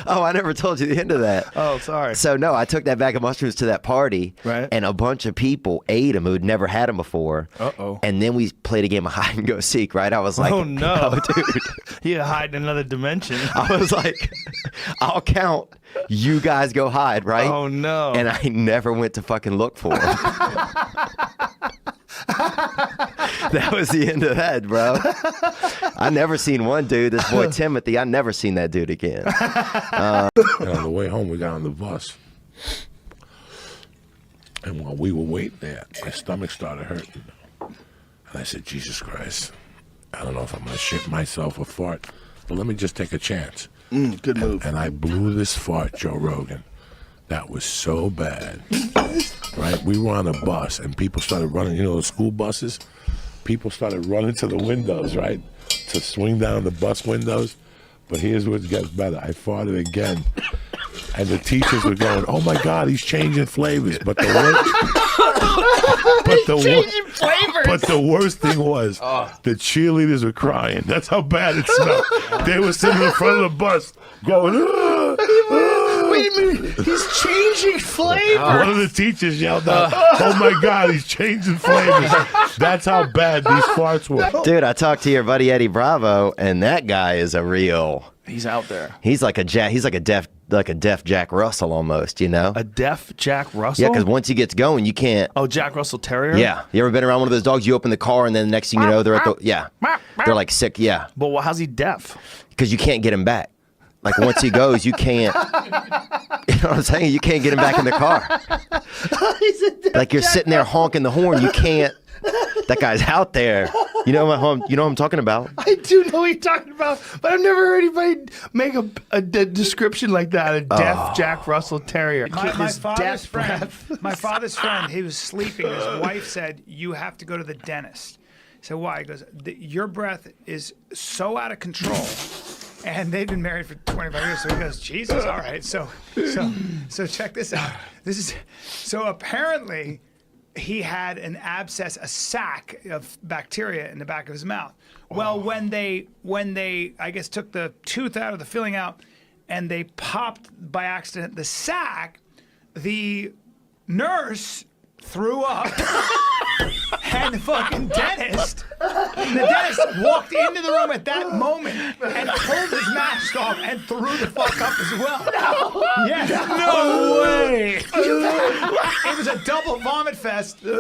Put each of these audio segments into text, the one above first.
Oh, I never told you the end of that. Oh, sorry. So, no, I took that bag of mushrooms to that party, right? And a bunch of people ate them who'd never had them before. Uh-oh. And then we played a game of hide and go seek, right? I was like, oh, no. Oh, dude. You hide in another dimension. I was like, I'll count. You guys go hide, right? Oh, no. And I never went to fucking look for them. That was the end of that, bro. I never seen one dude, this boy Timothy, I never seen that dude again. And on the way home, we got on the bus. And while we were waiting there, my stomach started hurting. And I said, Jesus Christ, I don't know if I'm going to shit myself or fart, but let me just take a chance. Good move. And I blew this fart, Joe Rogan. That was so bad. Right? We were on a bus, and people started running, you know, the school buses? People started running to the windows, right? To swing down the bus windows. But here's what gets better. I farted again. And the teachers were going, oh my God, he's changing flavors. But the worst thing was the cheerleaders were crying. That's how bad it smelled. They were sitting in front of the bus going, Wait a minute, he's changing flavors. One of the teachers yelled out, oh my God, he's changing flavors. That's how bad these farts were. Dude, I talked to your buddy Eddie Bravo, and that guy is a real... He's out there. He's like a deaf Jack Russell almost, you know? A deaf Jack Russell? Yeah, because once he gets going, you can't... Oh, Jack Russell Terrier? Yeah. You ever been around one of those dogs? You open the car, and then the next thing you know, they're at the... Yeah. They're like sick, yeah. But well, how's he deaf? Because you can't get him back. Like, once he goes, you can't... You know what I'm saying? You can't get him back in the car. Like, you're sitting there honking the horn. You can't... That guy's out there. You know what I'm talking about. I do know what you're talking about, but I've never heard anybody make a description like that. A deaf Jack Russell Terrier. My father's friend, he was sleeping. His wife said, you have to go to the dentist. I said, why? He goes, your breath is so out of control. And they've been married for 25 years. So he goes, Jesus, all right. So check this out. So apparently he had an abscess, a sac of bacteria in the back of his mouth. Well, when they, I guess, took the tooth out or the filling out, and they popped by accident the sac, the nurse threw up, and the fucking dentist walked into the room at that moment and pulled his mask off and threw the fuck up as well. No, yes. No way. It was a double vomit fest. And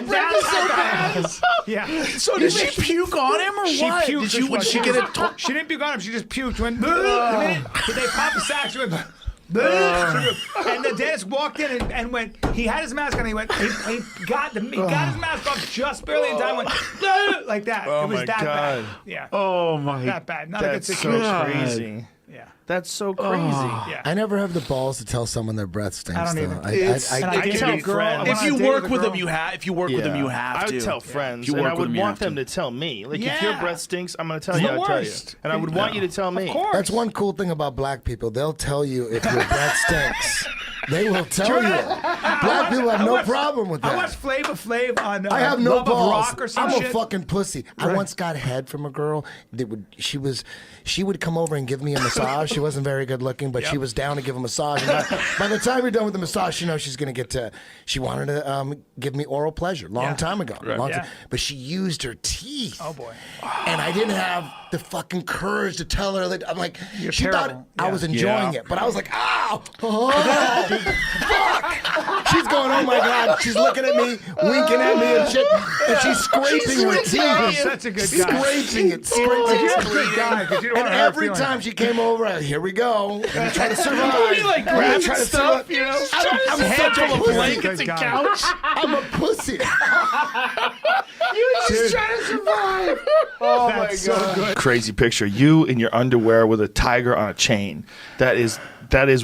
that's so bad. Yeah. So did she puke on him or She what? puked. She get it? She didn't puke on him. She just puked. Went. Did they pop the sack? She went. And the dentist walked in and went. He had his mask on. He went. He got his mask off just barely in time. Went like that. Oh, it was my that God. bad. Yeah. Oh my. That bad. Not a good That's situation. so crazy. Yeah. That's so crazy. Yeah. I never have the balls to tell someone their breath stinks. I don't though. even. I tell friends. If you work with them, you have. If you work with them, you have I to. would tell friends, If you and work I with would them, you want have them to. to tell me. Like, if Yeah. your breath stinks, I'm going to tell It's you. the I'll tell you. worst. And I would want you to tell me. Of course. That's one cool thing about black people. They'll tell you if your breath stinks. They will tell you. Black people have no problem with that. I watched Flavor Flav on I have no Love balls. of Rock or some I'm shit. a fucking pussy. I once got head from a girl that she would come over and give me a massage. She wasn't very good looking, but she was down to give a massage. And by the time you're done with the massage, you know she's gonna get to. She wanted to give me oral pleasure long time ago. But she used her teeth. Oh boy. And I didn't have the fucking courage to tell her that. I'm like, You're she terrible. thought I was enjoying it, but I was like, ow, fuck. She's going, oh my God. She's looking at me, winking at me and shit, and she's scraping her teeth. You're such a good guy. Scraping it, You're a scraping good guy. 'Cause you don't and want to hurt every feelings. time she came over, here we go. I'm trying to survive. You like I'm grabbing trying to stuff, survive. you know? I'm Hands such a over pussy. blankets and couch. I'm a pussy. You were just trying to survive. Oh my God. Crazy picture. You in your underwear with a tiger on a chain. That is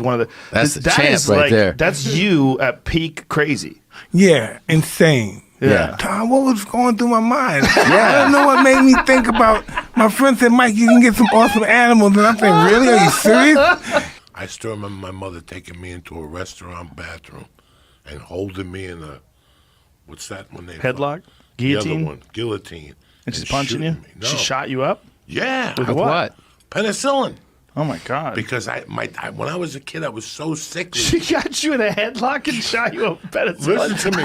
one of the. That's the that champ is right like, there. That's you at peak crazy. Yeah, insane. Yeah. Tom, what was going through my mind? I don't know what made me think about. My friend said, Mike, you can get some awesome animals. And I'm thinking, really? Are you serious? I still remember my mother taking me into a restaurant bathroom and holding me in a, what's that when they Headlock? The other Guillotine? one, guillotine. And she's punching you? shooting me. No. She shot you up? Yeah. With what? Penicillin. Oh my God. Because when I was a kid, I was so sickly. She got you in a headlock and shot you a penicillin. Listen to me.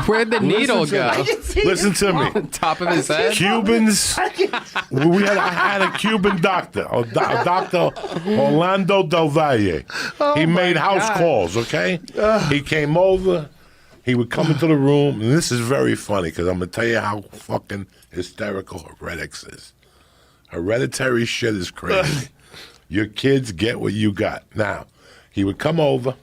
Where'd the needle go? Listen to me. Top of his head? Cubans. I had a Cuban doctor, Dr. Orlando Del Valle. He made house calls, okay? He came over. He would come into the room, and this is very funny because I'm going to tell you how fucking hysterical heretics is. Hereditary shit is crazy. Your kids get what you got. Now, he would come over.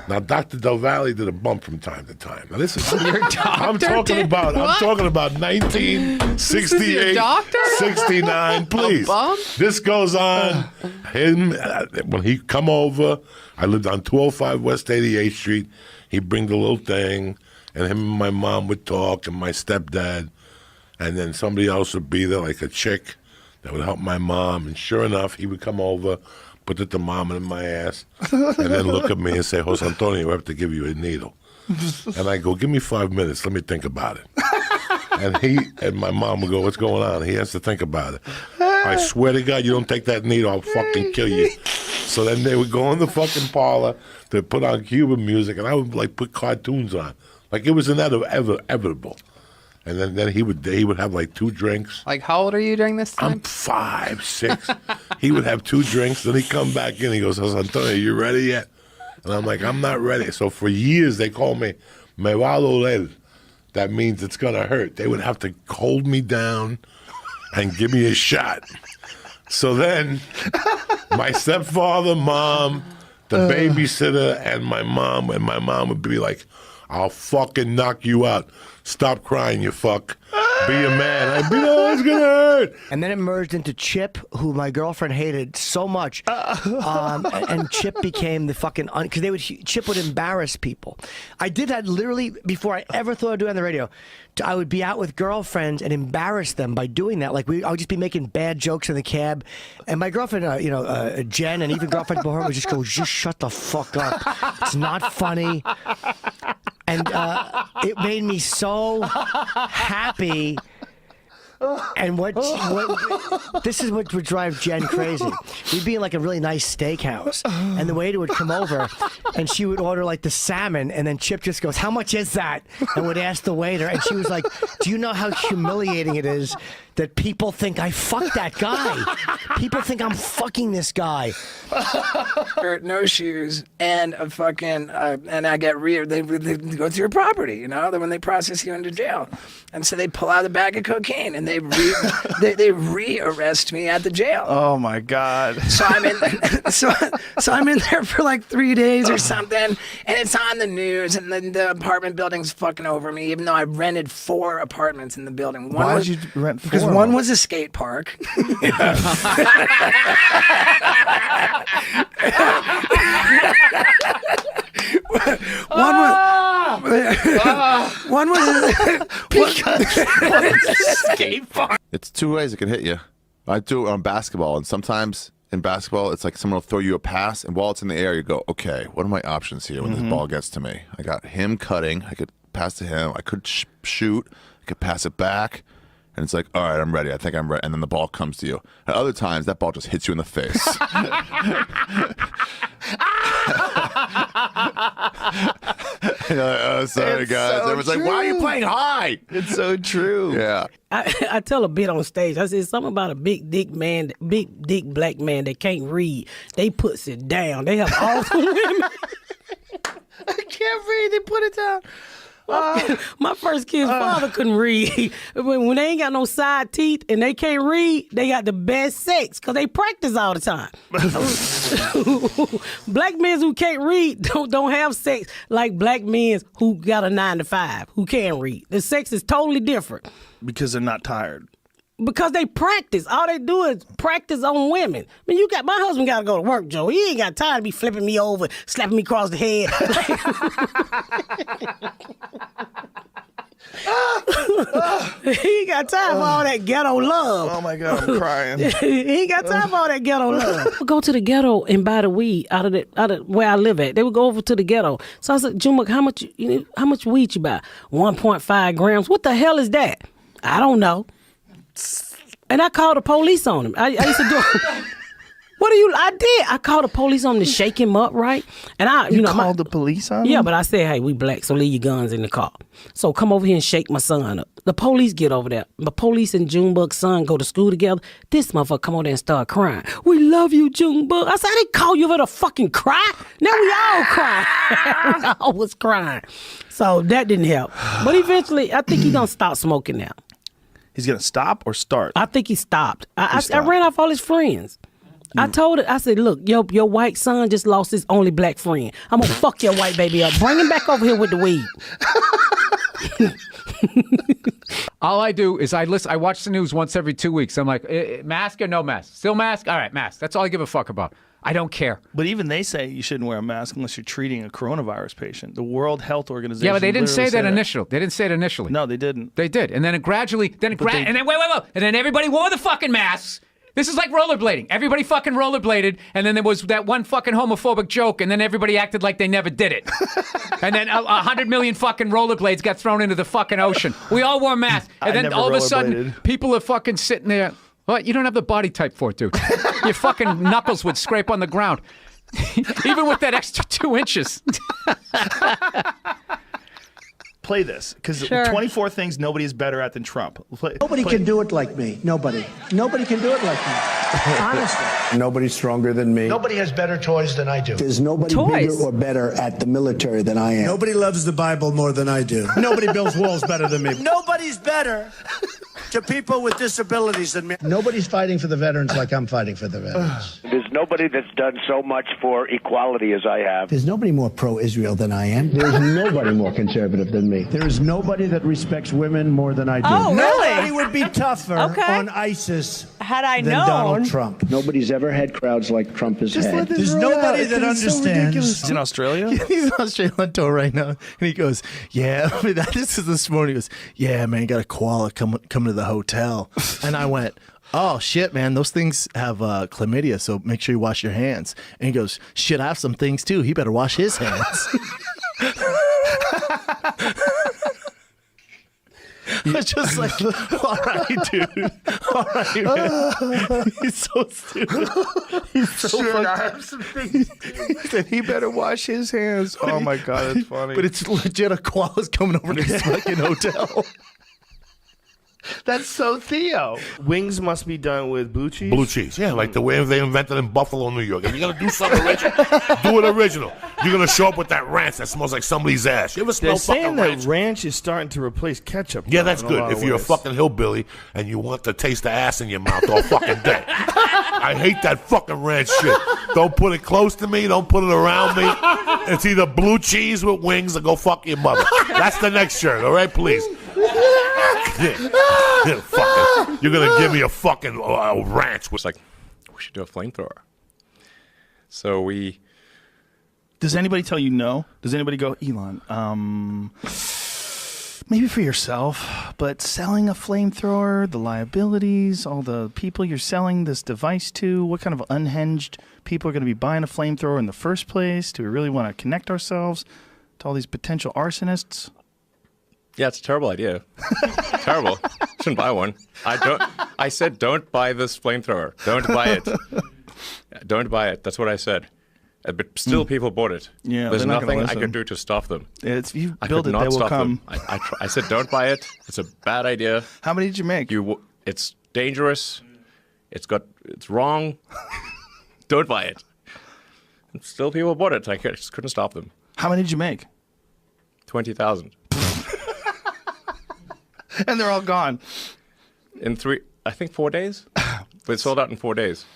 Now, Dr. Del Valle did a bump from time to time. Now, this is I'm talking about 1968, 69. Please, this goes on. Him when he come over, I lived on 205 West 88th Street. He'd bring the little thing, and him and my mom would talk, and my stepdad, and then somebody else would be there, like a chick that would help my mom. And sure enough, he would come over, put the thermometer in my ass, and then look at me and say, Jose Antonio, we have to give you a needle. And I go, give me 5 minutes. Let me think about it. And my mom would go, what's going on? He has to think about it. I swear to God, you don't take that needle, I'll fucking kill you. So then they would go in the fucking parlor to put on Cuban music, and I would like put cartoons on. Like it was inevitable. And then he would have like 2 drinks. Like, how old are you during this time? I'm 5, 6. He would have 2 drinks, then he'd come back in. He goes, Jose Antonio, you ready yet? And I'm like, I'm not ready. So for years, they called me, me va a doler. That means it's going to hurt. They would have to hold me down and give me a shot. So then my stepfather, mom, the babysitter, and my mom would be like, I'll fucking knock you out. Stop crying, you fuck. Be a man. I'd be, oh, it's gonna hurt. And then it merged into Chip, who my girlfriend hated so much. And Chip became the fucking, because Chip would embarrass people. I did that literally before I ever thought of doing it on the radio. I would be out with girlfriends and embarrass them by doing that. Like I would just be making bad jokes in the cab, and my girlfriend, Jen, and even girlfriends before her would just go, "Just shut the fuck up. It's not funny." And it made me so happy. And this is what would drive Jen crazy. We'd be in like a really nice steakhouse, and the waiter would come over, and she would order like the salmon, and then Chip just goes, "How much is that?" and would ask the waiter, and she was like, "Do you know how humiliating it is that people think I fucked that guy? People think I'm fucking this guy." No shoes and a fucking and I get they go through your property, you know, when they process you into jail, and so they pull out a bag of cocaine and they re-arrest me at the jail. Oh my God! So I'm in so I'm in there for like 3 days or something, and it's on the news, and then the apartment building's fucking over me, even though I rented 4 apartments in the building. Why did you rent 4? Because one was a skate park. One was skate park. It's 2 ways it can hit you. I do it on basketball, and sometimes in basketball, it's like someone will throw you a pass, and while it's in the air, you go, okay, what are my options here when this ball gets to me? I got him cutting. I could pass to him. I could shoot. I could pass it back. And it's like, all right, I'm ready. I think I'm ready. And then the ball comes to you. At other times, that ball just hits you in the face. You're like, oh, sorry, It's guys. so Everyone's like, why are you true. playing high? It's so true. Yeah. I tell a bit on stage. I said something about a big dick black man that can't read. They puts it down. They have all the women. I can't read. They put it down. My first kid's father couldn't read. When they ain't got no side teeth and they can't read, they got the best sex because they practice all the time. Black men who can't read don't have sex like black men who got a 9-to-5 who can read. The sex is totally different. Because they're not tired. Because they practice. All they do is practice on women. I mean, my husband got to go to work, Joe. He ain't got time to be flipping me over, slapping me across the head. He ain't got time for all that ghetto love. Oh my God, I'm crying. He ain't got time for all that ghetto love. We'll go to the ghetto and buy the weed out of where I live at. They would go over to the ghetto. So I said, Juma, how much weed you buy? 1.5 grams. What the hell is that? I don't know. And I called the police on him. I used to do What are you? I did. I called the police on him to shake him up, right? And You called the police on him? Yeah, but I said, hey, we black, so leave your guns in the car. So come over here and shake my son up. The police get over there. The police and Junebug's son go to school together. This motherfucker come over there and start crying. We love you, Junebug. I said, I didn't call you for to fucking cry. Now we all cry. We all was crying. So that didn't help. But eventually, I think he's going to stop smoking now. He's going to stop or start? I think he stopped. I ran off all his friends. I told it, I said, look, your white son just lost his only black friend. I'm going to fuck your white baby up. Bring him back over here with the weed. All I do is I watch the news once every 2 weeks. I'm like, mask or no mask? Still mask? All right, mask. That's all I give a fuck about. I don't care. But even they say you shouldn't wear a mask unless you're treating a coronavirus patient. The World Health Organization. Yeah, but they didn't say that that initially. They didn't say it initially. No, they didn't. They did, and then it gradually, and then wait, and then everybody wore the fucking masks. This is like rollerblading. Everybody fucking rollerbladed, and then there was that one fucking homophobic joke, and then everybody acted like they never did it. And then 100 million fucking rollerblades got thrown into the fucking ocean. We all wore masks, and then all of a sudden, people are fucking sitting there. What? You don't have the body type for it, dude. Your fucking knuckles would scrape on the ground, even with that extra 2 inches. Play this, because 24 things nobody is better at than Trump. Nobody can do it like me. Nobody. Nobody can do it like me. Honestly. Nobody's stronger than me. Nobody has better toys than I do. There's nobody bigger or better at the military than I am. Nobody loves the Bible more than I do. Nobody builds walls better than me. Nobody's better to people with disabilities than me. Nobody's fighting for the veterans like I'm fighting for the veterans. There's nobody that's done so much for equality as I have. There's nobody more pro-Israel than I am. There's nobody more conservative than me. There is nobody that respects women more than I do. Oh, really? Nobody would be tougher on ISIS had I than known. Donald Trump. Nobody's ever had crowds like Trump has had. There's nobody that understands. He's in Australia? He's in Australia on tour right now. And he goes, yeah, this is this morning. He goes, yeah, man, got a koala coming to the hotel. And I went, oh, shit, man, those things have chlamydia, so make sure you wash your hands. And he goes, shit, I have some things, too. He better wash his hands. It's just like, all right, dude. All right, man. He's so stupid. He's so Shit, I have some things. He said he better wash his hands. Oh, my God, that's funny. But it's legit a koala's coming over to this fucking hotel. That's so Theo. Wings must be done with blue cheese? Blue cheese, yeah, like the way they invented in Buffalo, New York. If you're going to do something original, do it original. You're going to show up with that ranch that smells like somebody's ass. You ever smell They're saying fucking that ranch? ranch is starting to replace ketchup. Yeah, though, that's in good. lot If of you're a ways. fucking hillbilly and you want to taste the ass in your mouth all fucking day. I hate that fucking ranch shit. Don't put it close to me. Don't put it around me. It's either blue cheese with wings or go fuck your mother. That's the next shirt, all right, please. Yeah, fucking, you're going to give me a fucking ranch. It's like, we should do a flamethrower. So we... Does anybody tell you no? Does anybody go, Elon, maybe for yourself, but selling a flamethrower, the liabilities, all the people you're selling this device to, what kind of unhinged people are going to be buying a flamethrower in the first place? Do we really want to connect ourselves to all these potential arsonists? Yeah, it's a terrible idea. Terrible. Shouldn't buy one. I said don't buy this flamethrower. Don't buy it. Don't buy it. That's what I said. But still, people bought it. Yeah, there's they're not gonna nothing I listen. could do to stop them. If you I build could it, not they will stop come. them. I said don't buy it. It's a bad idea. How many did you make? It's dangerous. It's wrong. Don't buy it. And still, people bought it. I just couldn't stop them. How many did you make? 20,000. And they're all gone. In 4 days? They sold out in 4 days.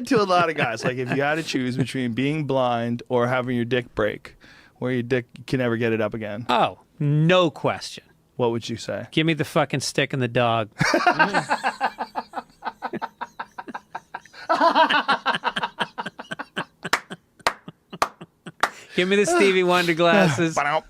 To a lot of guys, like if you had to choose between being blind or having your dick break, where your dick can never get it up again. Oh, no question. What would you say? Give me the fucking stick and the dog. Give me the Stevie Wonder glasses. No.